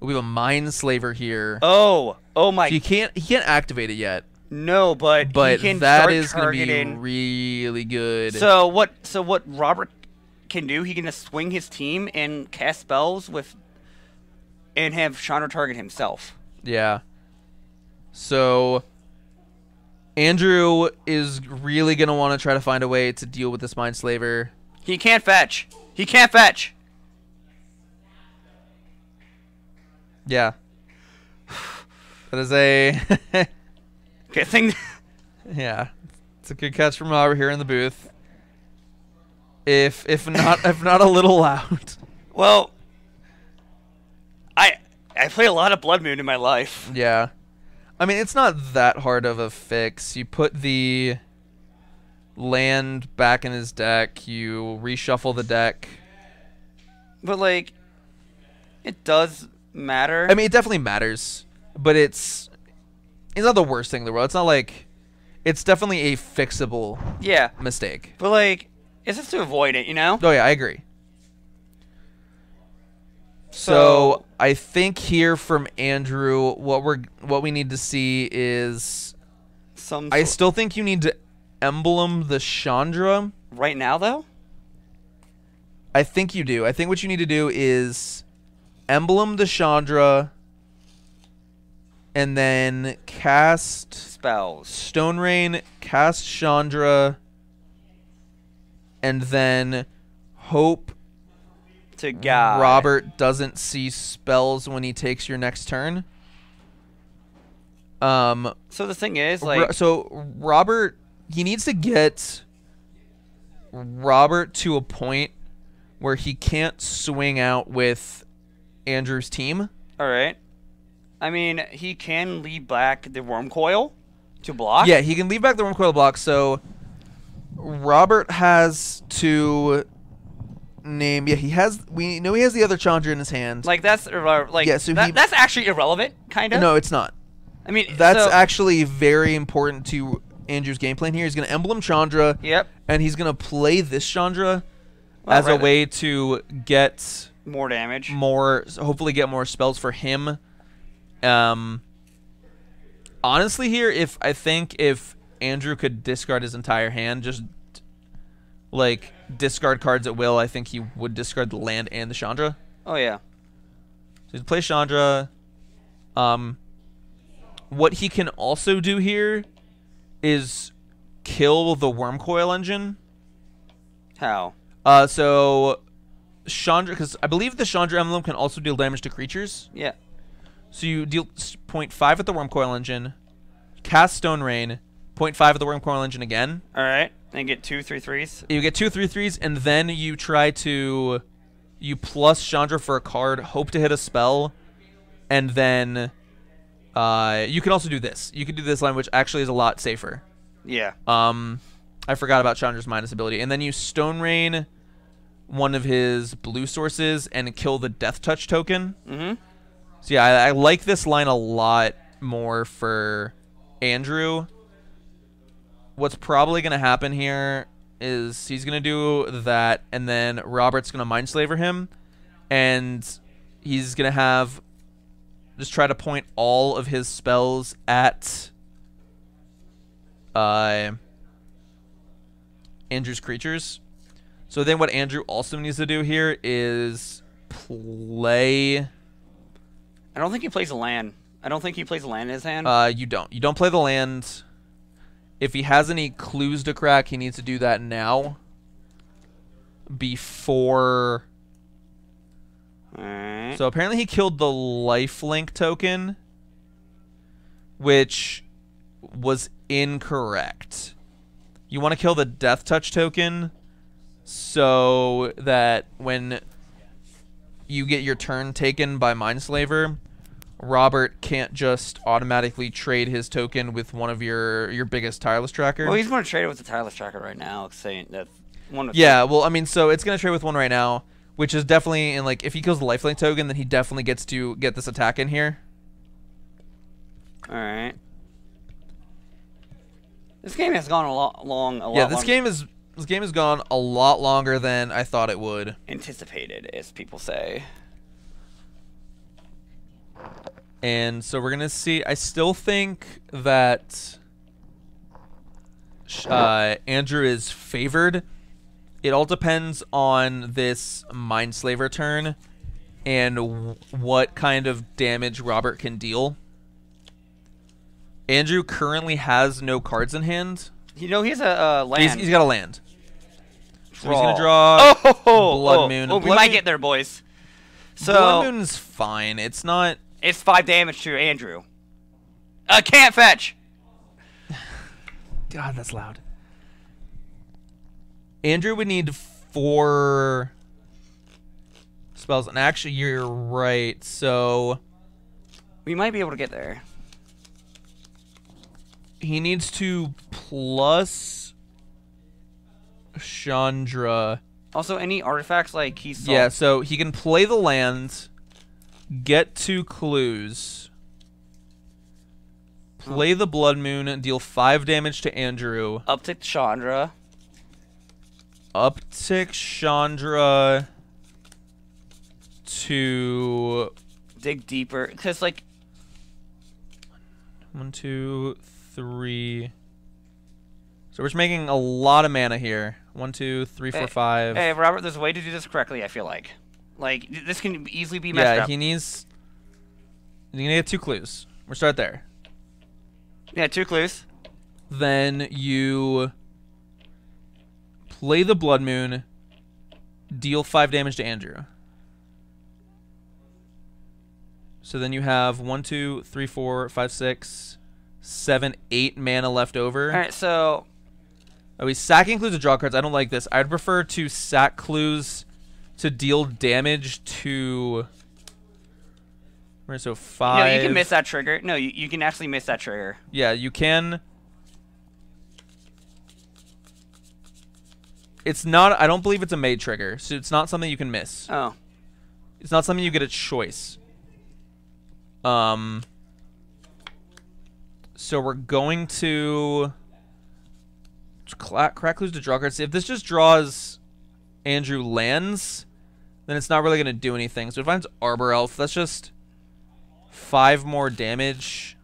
we have a Mindslaver here. Oh my! So he can't activate it yet. No, but he can that start is going to be targeting. really good. So what Robert can do? He can just swing his team and cast spells and have Chandra target himself. Yeah. So Andrew is really going to want to try to find a way to deal with this Mindslaver. He can't fetch. He can't fetch. Yeah. That is a Good thing. yeah. It's a good catch from Robert here in the booth. If not a little loud. Well, I play a lot of Blood Moon in my life. Yeah. I mean, it's not that hard of a fix. You put the land back in his deck, you reshuffle the deck. But like, it does matter. I mean, it definitely matters, but it's not the worst thing in the world. It's not like, it's definitely a fixable mistake. But like, it's just to avoid it, you know? Oh yeah, I agree. So I think here from Andrew, what we need to see is I still think you need to emblem the Chandra. Right now, though? I think you do. I think what you need to do is emblem the Chandra and then cast spells. Stone Rain, cast Chandra, and then hope to God Robert doesn't see spells when he takes your next turn. So the thing is, like, Robert, he needs to get Robert to a point where he can't swing out with Andrew's team. All right. I mean, he can leave back the Worm Coil to block. Yeah, he can leave back the Worm Coil block. So Robert has to name. Yeah, he has. We know he has the other Chandra in his hand. Like that's like yeah, so that's actually irrelevant, kind of. No, it's not. I mean, that's actually very important to Andrew's game plan here. He's going to emblem Chandra. Yep. And he's going to play this Chandra as a way to get more damage. Hopefully get more spells for him. Honestly here, I think if Andrew could discard his entire hand, just like discard cards at will, I think he would discard the land and the Chandra. Oh yeah. So he'd play Chandra. What he can also do here is kill the Worm Coil engine. How? So Chandra, because I believe the Chandra emblem can also deal damage to creatures. Yeah. So you deal 0.5 at the Worm Coil engine, cast Stone Rain, 0.5 at the Worm Coil engine again. All right, and get 2 3/3s. You get 2 3/3s, and then you try to plus Chandra for a card, hope to hit a spell, and then you can also do this. You can do this line, which actually is a lot safer. Yeah. I forgot about Chandra's minus ability, and then you Stone Rain one of his blue sources and kill the Death Touch token. Mm-hmm. So yeah, I like this line a lot more for Andrew. What's probably going to happen here is he's going to do that, and then Robert's going to Mindslaver him, and he's going to just try to point all of his spells at Andrew's creatures. So then what Andrew also needs to do here is play... I don't think he plays a land. I don't think he plays a land in his hand. You don't. You don't play the land. If he has any clues to crack, he needs to do that now. Before... Alright. So apparently he killed the lifelink token, which was incorrect. You want to kill the Death Touch token so that when you get your turn taken by Mindslaver, Robert can't just automatically trade his token with one of your biggest tireless tracker. Well, he's going to trade it with the tireless tracker right now, saying that one of yeah, well, I mean, so it's going to trade with one right now, which is definitely, in like, if he kills the lifelink token, then he definitely gets to get this attack in here. Alright. This game has gone a lot Yeah, this game has gone a lot longer than I thought it would. Anticipated, as people say. And so we're going to see, I still think that Andrew is favored. It all depends on this Mindslaver turn and what kind of damage Robert can deal. Andrew currently has no cards in hand. You know, he has a land. He's got a land. So he's going to draw Blood Moon. Oh, we might get there, boys. So Blood Moon's fine. It's not... It's 5 damage to Andrew. Can't fetch! God, that's loud. Andrew would need 4 spells. And actually, you're right. So... we might be able to get there. He needs to plus Chandra. Also, any artifacts like he saw. Yeah, so he can play the land, get 2 clues, play the Blood Moon, and deal 5 damage to Andrew. Uptick Chandra. Uptick Chandra to dig deeper, because like 1, 2, 3. So we're just making a lot of mana here. 1, 2, 3, 4, 5. Hey, Robert, there's a way to do this correctly. I feel like this can easily be messed up. Yeah, he's gonna get 2 clues. We'll start there. Yeah, 2 clues. Then you play the Blood Moon, deal 5 damage to Andrew. So then you have 1, 2, 3, 4, 5, 6, 7, 8 mana left over. All right, so Oh, he's sacking clues to draw cards. I don't like this. I'd prefer to sack clues to deal damage to... So 5... No, you can miss that trigger. No, you can actually miss that trigger. Yeah, you can... It's not... I don't believe it's a made trigger, so it's not something you can miss. Oh. It's not something you get a choice. So we're going to... crack clues to draw cards. If this just draws Andrew lands, then it's not really going to do anything. So if it finds Arbor Elf, that's just 5 more damage.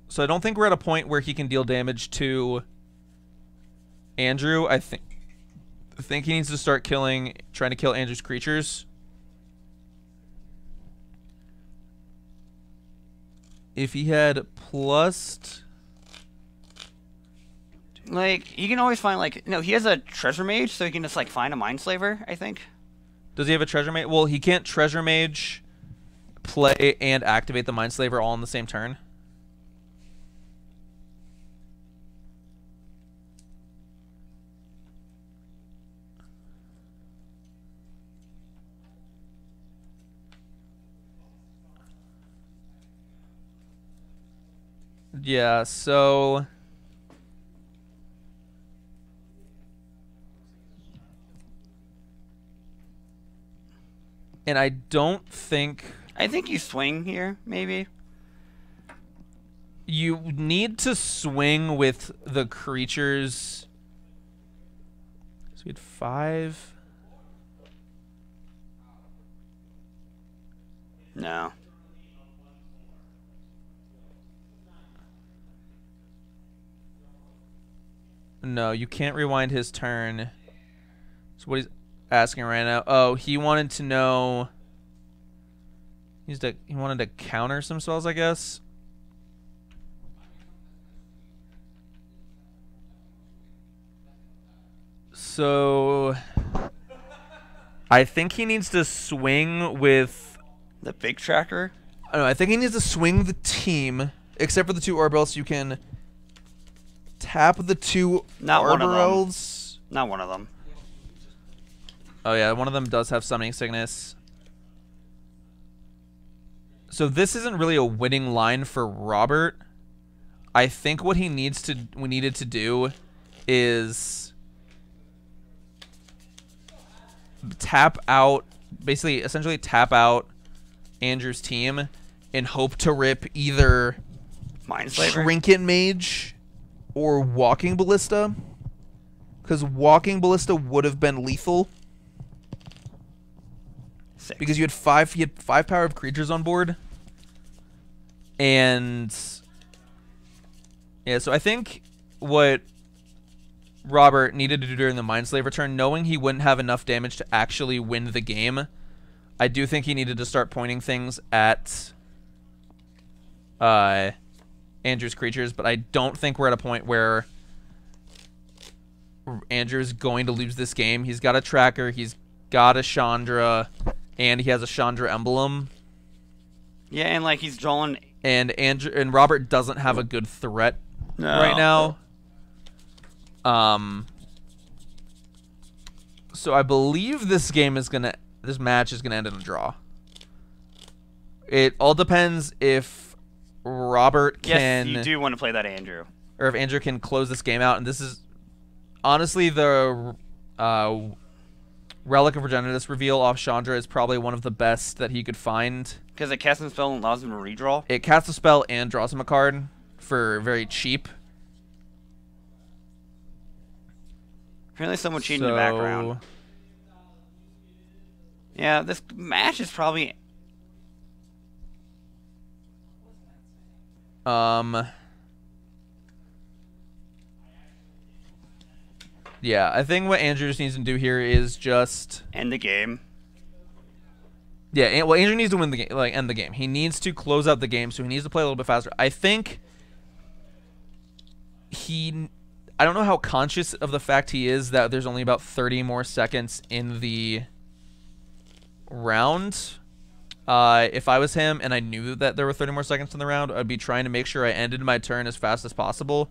So I don't think we're at a point where he can deal damage to Andrew. I think he needs to start trying to kill Andrew's creatures. If he had plus... Like, he can always find, like... No, he has a Treasure Mage, so he can just, like, find a Mindslaver, I think. Does he have a Treasure Mage? Well, he can't Treasure Mage, play, and activate the Mindslaver all in the same turn. Yeah, so... And I don't think... I think you swing here, maybe. You need to swing with the creatures. So we had 5. No. No, you can't rewind his turn. So what he's asking right now... Oh, he wanted to know... He wanted to counter some spells, I guess. So... I think he needs to swing with... The big tracker? I don't know, I think he needs to swing the team, except for the 2 Arbels you can tap the 2 Not one of Arbor them. Elves. Not one of them. Oh yeah, one of them does have Summoning Sickness. So this isn't really a winning line for Robert. I think what we needed to do is tap out, basically, essentially tap out Andrew's team and hope to rip either Mindslaver? Trinket Mage or Walking Ballista. Because Walking Ballista would have been lethal. 6. Because you had 5 power of creatures on board. And yeah, so I think what Robert needed to do during the Mindslaver turn, knowing he wouldn't have enough damage to actually win the game, I do think he needed to start pointing things at Andrew's creatures, but I don't think we're at a point where Andrew's going to lose this game. He's got a tracker, he's got a Chandra, and he has a Chandra emblem. Yeah, and like he's drawing. And Robert doesn't have a good threat right now. So I believe this match is gonna end in a draw. It all depends if Robert can. Yes, you do want to play that Andrew. Or if Andrew can close this game out, and this is honestly the Relic of Progenitus reveal off Chandra is probably one of the best that he could find. Because it casts a spell and allows him to redraw? It casts a spell and draws him a card for very cheap. Apparently someone cheated in the background. Yeah, this match is probably... Yeah, I think what Andrew just needs to do here is just... end the game. Yeah, well, Andrew needs to win the game, like end the game. He needs to close out the game, so he needs to play a little bit faster. I think I don't know how conscious of the fact he is that there's only about 30 more seconds in the round. If I was him and I knew that there were 30 more seconds in the round, I'd be trying to make sure I ended my turn as fast as possible.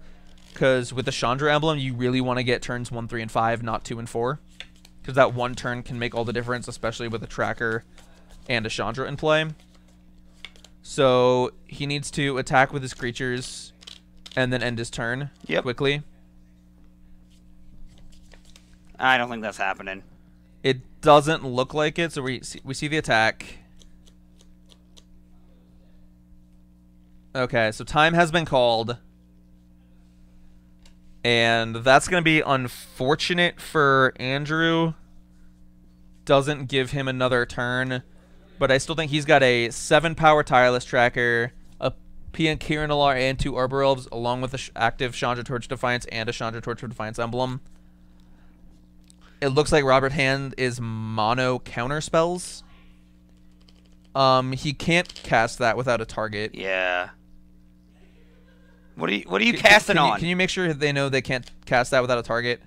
Because with the Chandra emblem, you really want to get turns 1, 3, and 5, not 2 and 4. Because that one turn can make all the difference, especially with a tracker and a Chandra in play. So he needs to attack with his creatures and then end his turn quickly. I don't think that's happening. It doesn't look like it, so we see the attack. Okay, so time has been called. And that's going to be unfortunate for Andrew. Doesn't give him another turn. But I still think he's got a 7-power Tireless Tracker, a Pian Kirinalar, and 2 Arbor Elves, along with an active Chandra Torch Defiance and a Chandra Torch of Defiance emblem. It looks like Robert Hand is mono counter spells. He can't cast that without a target. Yeah. What are you casting on? Can you make sure they know they can't cast that without a target?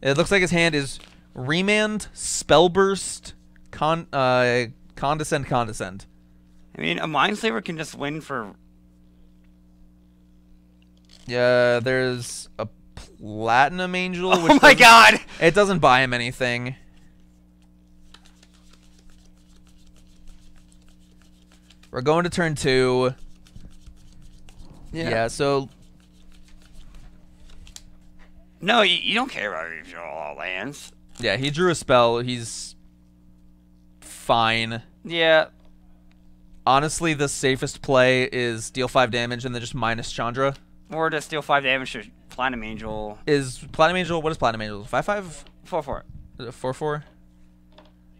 It looks like his hand is Remand, Spellburst, Condescend. I mean, a Mindslaver can just win for... Yeah, there's a Platinum Angel. Oh my god! It doesn't buy him anything. We're going to turn 2. Yeah, so... No, you don't care about if you draw all lands. Yeah, he drew a spell. He's fine. Yeah. Honestly, the safest play is deal 5 damage and then just minus Chandra. Or to steal 5 damage to Platinum Angel. Is Platinum Angel... What is Platinum Angel? 5/5? 4/4. Is it 4/4?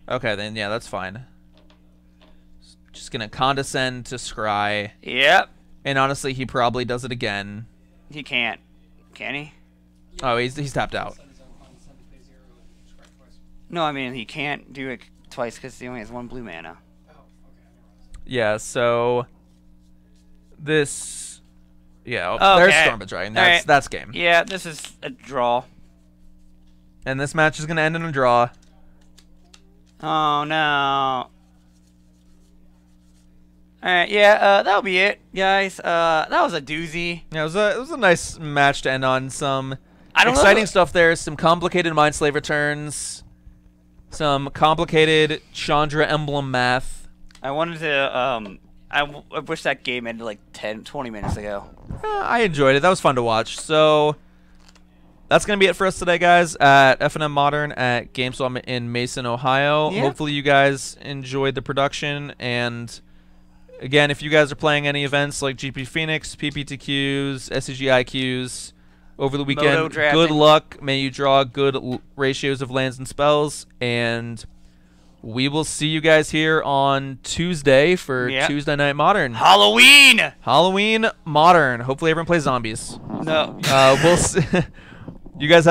Okay, then yeah, that's fine. Just gonna condescend to Scry. Yep. And honestly, he probably does it again. He can't. Can he? Oh, he's tapped out. No, I mean, he can't do it twice because he only has 1 blue mana. Yeah, so... This... Yeah, Okay. there's Storm Dragon. That's game. Yeah, this is a draw. And this match is gonna end in a draw. Oh, no. All right, yeah, that'll be it, guys. That was a doozy. Yeah, it was a nice match to end on. Some I don't exciting know. stuff there. Some complicated Mind Slave returns. Some complicated Chandra emblem math. I wanted to. I wish that game ended like 10, 20 minutes ago. I enjoyed it. That was fun to watch. So that's going to be it for us today, guys, at FNM Modern at GameSwap in Mason, Ohio. Yeah. Hopefully you guys enjoyed the production. And, again, if you guys are playing any events like GP Phoenix, PPTQs, SCGIQs over the weekend, Moto drafting. good luck. May you draw good ratios of lands and spells. And we will see you guys here on Tuesday for Tuesday Night Modern. Halloween! Halloween Modern. Hopefully everyone plays zombies. No. We'll see. You guys have